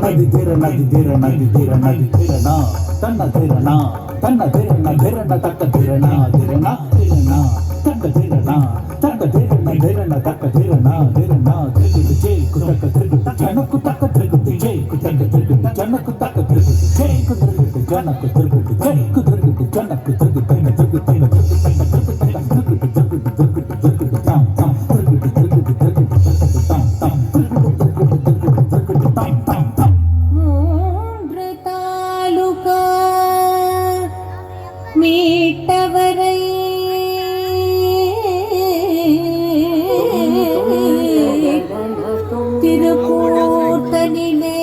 நதி தீரனா தன்ன தீரனா தக்க தீரனா தக்க தீரனா தக்க தீரனா திருகுட்டு ஜெய் குதக்க திருகுட்டு ஜனக்கு தக்க திருகுட்டு ஜெய் குதக்க திருகுட்டு ஜனக்கு தக்க திருகுட்டு ஜெய் குதிருகுட்டு ஜனக்கு திருகுட்டு ஜெய் குதிருகுட்டு ஜனக்கு திருகுட்டு தாம் தாம் திருகுட்டு தாம் தாம் திருகுட்டு தாம் தாம் மூன்று taluka மீட்டவரை திருப்பூர்த்தனிலே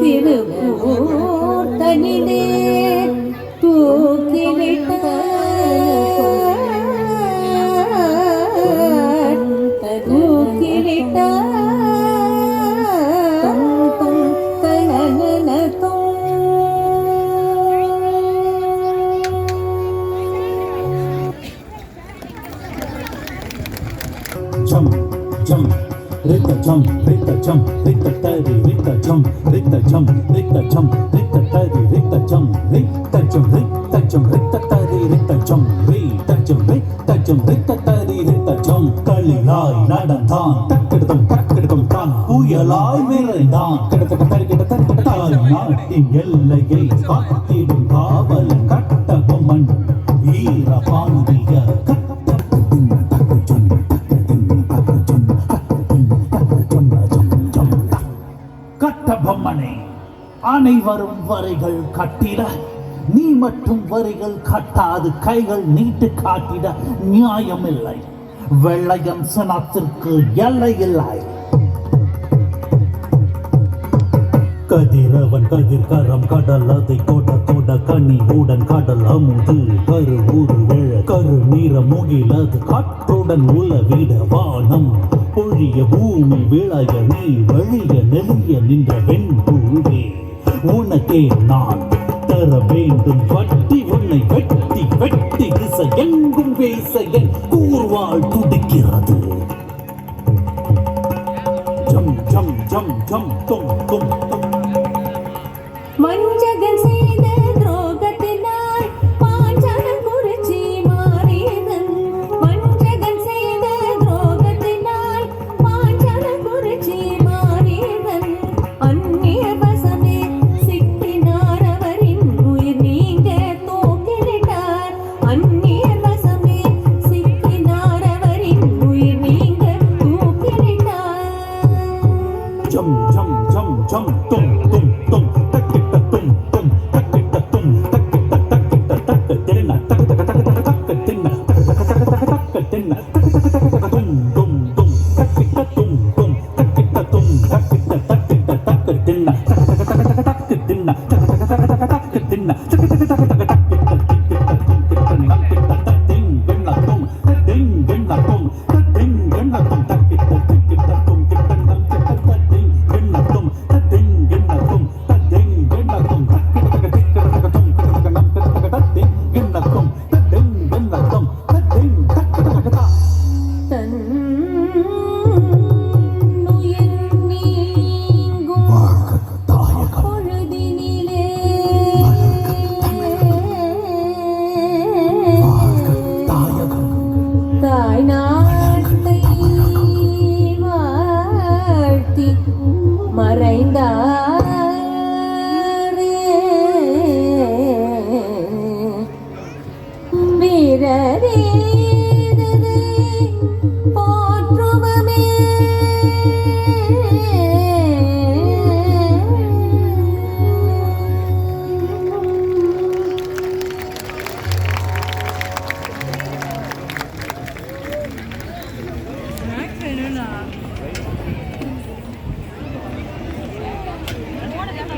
திருப்பூர்த்தனிலே jump, jump, rita jump, rita tari, rita jump, rita jump, rita jump, rita tari, rita jump, rita jump, rita jump, rita tari, rita jump, rita jump, rita jump, rita tari, rita jump. கலிலாய் நடந்தான் தக்கெடுத்தம் தான் புயலாய் விரைந்தான் தாய் நாட்டின் எல்லையை காத்திடும் காவலன் கட்ட பொம்மன் வீர பாண்டிய கட்டபொம்மனே, அனைவரும் வரிகள் கட்டிட நீ மட்டும் வரிகள் கட்டாது கைகள் நீட்டு காட்டிட நியாயமில்லை. வெள்ளையன் சினத்திற்கு எல்லை இல்லை. கதிரவன் கதிர்கரம் கடல் அதை கொட கனிவுடன் கடல் அமுது கரு ஊரு விழ கரு நீர முகிலது காற்றுடன் உலவிட வானம் பொழிய பூமி விளைய நீ வழிய நெறிய நின்ற வெண்பூவே உனக்கே நான் தர வேண்டும் வட்டி உன்னை வெட்டி வெட்டி திசை எங்கும் பேச என் கூர்வாள் துடிக்கிறது. ஜம் ஜம் ஜம் ஜம் தும் தும் தும். வஞ்சகன் செய்த துரோகத்தினால் பாஞ்சாலம் குறிச்சி மாறியதன். வஞ்சகன் செய்த துரோகத்தினால் பாஞ்சாலம் குறிச்சி மாறியதன். அந்நிய வசமே சிக்கினார் அவரின் உயிர் நீங்க தூக்கிலிட்டார். அந்நிய வசமே சிக்கினார் அவரின் உயிர் நீங்க தூக்கிலிட்டார். ஜம் ஜம் ஜம் ஜம் தும் தும் தும்.